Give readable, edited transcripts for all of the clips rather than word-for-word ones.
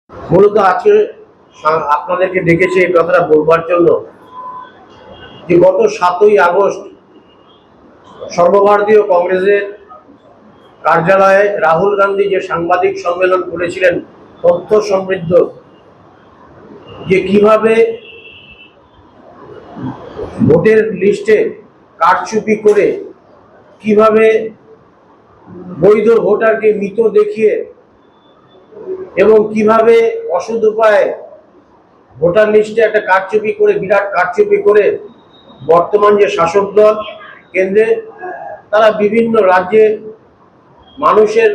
মূলত আজকে আপনাদেরকে ডেকেছি এই কথাটা বলবার জন্য যে গত 7ই আগস্ট সর্বভারতীয় কংগ্রেসের কার্যালয়ে রাহুল গান্ধী যে সাংবাদিক সম্মেলন করেছিলেন তথ্য সমৃদ্ধ, যে কিভাবে ভোটের লিস্টে কারচুপি করে কিভাবে বৈধ ভোটারকে মৃত দেখিয়ে এবং কিভাবে অসৎ উপায়ে ভোটার লিস্টে একটা কারচুপি করে, বিরাট কারচুপি করে বর্তমান যে শাসক দল কেন্দ্রে, তারা বিভিন্ন রাজ্যে মানুষের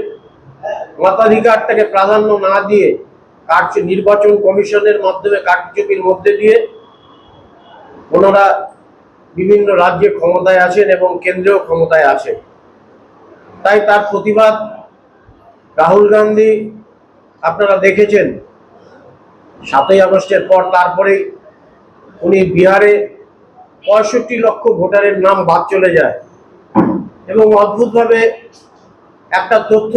মতাধিকারটাকে প্রাধান্য না দিয়ে নির্বাচন কমিশনের মাধ্যমে কারচুপির মধ্যে দিয়ে ওনারা বিভিন্ন রাজ্যে ক্ষমতায় আছেন এবং কেন্দ্রেও ক্ষমতায় আছেন। তাই তার প্রতিবাদ রাহুল গান্ধী, আপনারা দেখেছেন 7ই আগস্টের পর তারপরে উনি বিহারে 65 লক্ষ ভোটারের নাম বাদ চলে যায় এবং অদ্ভুতভাবে একটা তথ্য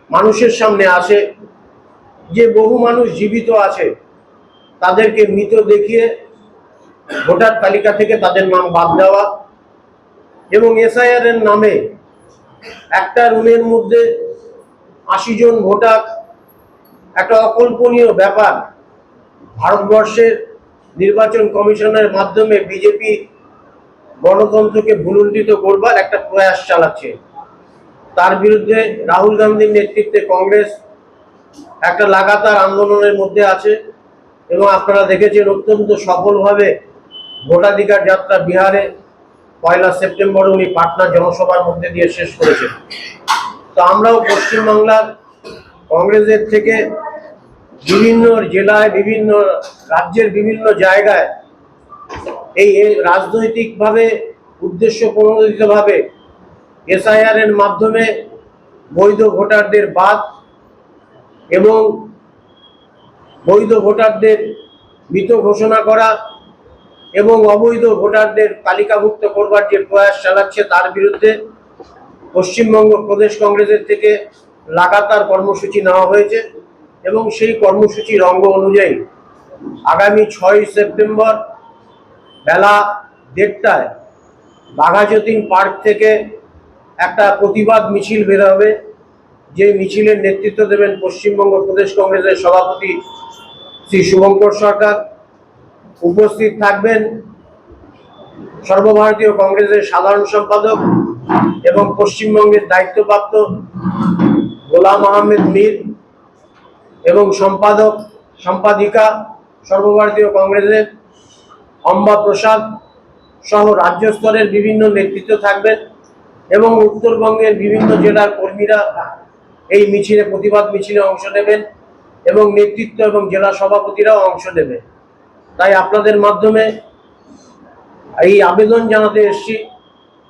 মানুষের সামনে আসে যে বহু মানুষ জীবিত আছে, তাদেরকে মৃত দেখিয়ে ভোটার তালিকা থেকে তাদের নাম বাদ দেওয়া এবং এসআইআর এর নামে একটা রুমের মধ্যে 80 জন ভোটার, একটা অকল্পনীয় ব্যাপার। ভারতবর্ষের নির্বাচন কমিশনের মাধ্যমে বিজেপি গণতন্ত্রকে ভুলুণ্ঠিত করবার একটা প্রয়াস চালাচ্ছে। তার বিরুদ্ধে রাহুল গান্ধীর নেতৃত্বে কংগ্রেস একটা লাগাতার আন্দোলনের মধ্যে আছে এবং আপনারা দেখেছেন অত্যন্ত সফলভাবে ভোটাধিকার যাত্রা বিহারে 1 সেপ্টেম্বর উনি পাটনা জনসভার মধ্যে দিয়ে শেষ করেছেন। তো আমরাও পশ্চিমবাংলার কংগ্রেসের থেকে বিভিন্ন জেলায়, বিভিন্ন রাজ্যের বিভিন্ন জায়গায় এই রাজনৈতিকভাবে উদ্দেশ্য প্রণোদিতভাবে এসআইআর এর মাধ্যমে বৈধ ভোটারদের বাদ এবং বৈধ ভোটারদের মৃত ঘোষণা করা এবং অবৈধ ভোটারদের তালিকাভুক্ত করবার যে প্রয়াস চালাচ্ছে, তার বিরুদ্ধে পশ্চিমবঙ্গ প্রদেশ কংগ্রেসের থেকে লাগাতার কর্মসূচি নেওয়া হয়েছে এবং সেই কর্মসূচির অঙ্গ অনুযায়ী আগামী 6ই সেপ্টেম্বর বেলা 1:30টায় বাঘাযতীন পার্ক থেকে একটা প্রতিবাদ মিছিল বের হবে, যে মিছিলের নেতৃত্ব দেবেন পশ্চিমবঙ্গ প্রদেশ কংগ্রেসের সভাপতি শ্রী শুভঙ্কর সরকার। উপস্থিত থাকবেন সর্বভারতীয় কংগ্রেসের সাধারণ সম্পাদক এবং পশ্চিমবঙ্গের দায়িত্বপ্রাপ্ত গোলাম আহমেদ মীর এবং সম্পাদিকা সর্বভারতীয় কংগ্রেসের অম্বা প্রসাদ সহ রাজ্য স্তরের বিভিন্ন নেতৃত্ব থাকবেন এবং উত্তরবঙ্গের বিভিন্ন জেলার কর্মীরা এই মিছিলে, প্রতিবাদ মিছিলে অংশ নেবেন এবং নেতৃত্ব এবং জেলা সভাপতিরাও অংশ নেবে। তাই আপনাদের মাধ্যমে এই আবেদন জানাতে এসেছি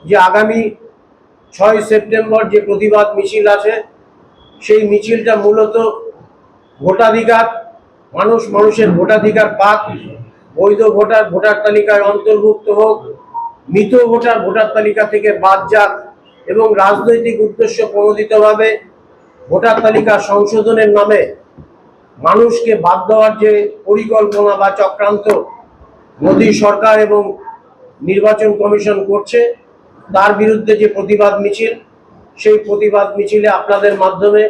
যে আগামী 6ই সেপ্টেম্বর যে প্রতিবাদ মিছিল আছে, সেই মিছিলটা মূলত ভোটাধিকার, মানুষের ভোটাধিকার পাক, বৈধ ভোটার ভোটার তালিকায় অন্তর্ভুক্ত হোক, মৃত ভোটার ভোটার তালিকা থেকে বাদ যাক এবং রাজনৈতিক উদ্দেশ্য প্রণোদিতভাবে ভোটার তালিকা সংশোধনের নামে মানুষকে বাদ দেওয়ার যে পরিকল্পনা বা চক্রান্ত মোদী সরকার এবং নির্বাচন কমিশন করছে, তার বিরুদ্ধে যে প্রতিবাদ মিছিল, সেই প্রতিবাদ মিছিলে আপনাদের মাধ্যমে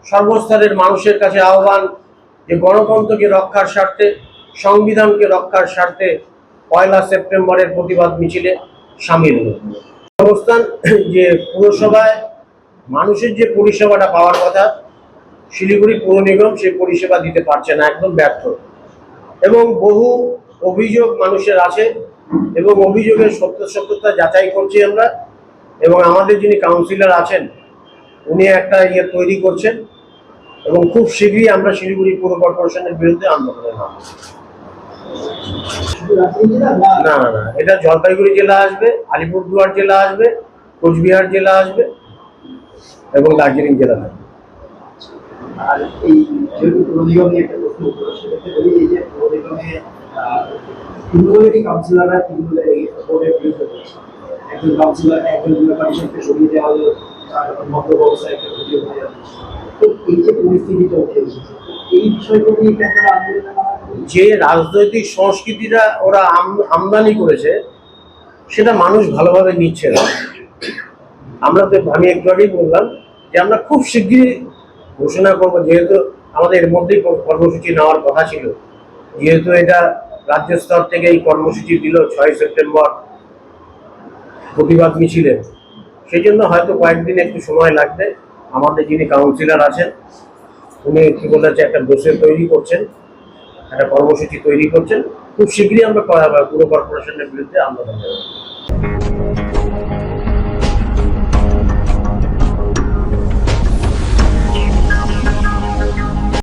সর্বস্তরের মানুষের কাছে আহ্বান যে গণতন্ত্রকে রক্ষার স্বার্থে, সংবিধানকে রক্ষার স্বার্থে 1 সেপ্টেম্বরের প্রতিবাদ মিছিলে সামিল হন। অবস্থান যে পুরসভায় মানুষের যে পরিষেবাটা পাওয়ার কথা, শিলিগুড়ি পৌর নিগম সেই পরিষেবা দিতে পারছে না, একদম ব্যর্থ এবং বহু অভিযোগ মানুষের আছে এবং অভিযোগের সত্যতা যাচাই করছি আমরা এবং আমাদের যিনি কাউন্সিলর আছেন উনি একটা তৈরি করছেন এবং খুব শীঘ্রই আমরা শিলিগুড়ি পৌর কর্পোরেশনের বিরুদ্ধে আন্দোলনে নামব। না, এটা জলপাইগুড়ি জেলা আসবে, আলিপুরদুয়ার জেলা আসবে, কোচবিহার জেলা আসবে এবং দার্জিলিং জেলা আসবে। আর এই যেহেতু পৌর নিগম নিয়ে একটা প্রশ্ন উঠলো, সেক্ষেত্রে বলি এই যে পৌর নিগমে তৃণমূলেরই কাউন্সিলররা তৃণমূলের এই ভোটের বিরুদ্ধে করছে। একজন কাউন্সিলর একজন পার্টিশনকে সরিয়ে দেওয়া হলো, তার মত ব্যবস্থা একটা অভিযোগ হয়ে যাচ্ছে। তো এই যে পরিস্থিতিটা উঠে এসেছে, এই বিষয়গুলো নিয়ে কি আপনারা আন্দোলনে নামাবেন? যে রাজনৈতিক সংস্কৃতিটা ওরা আমদানি করেছে সেটা মানুষ ভালোভাবে নিচ্ছে না। আমি একটু আগেই বললাম যে আমরা খুব শিগগিরই ঘোষণা করবো, যেহেতু আমাদের এর মধ্যেই কর্মসূচি নেওয়ার কথা ছিল, যেহেতু এটা রাজ্য স্তর থেকে এই কর্মসূচি দিল 6 সেপ্টেম্বর প্রতিবাদ মিছিলে, সেই জন্য হয়তো কয়েকদিন একটু সময় লাগবে। আমাদের যিনি কাউন্সিলর আছেন উনি কি বলেছে একটা দোষে তৈরি করছেন, একটা কর্মসূচি তৈরি করছেন। খুব শীঘ্রই আমরা পুরো কর্পোরেশনের বিরুদ্ধে আন্দোলন করব।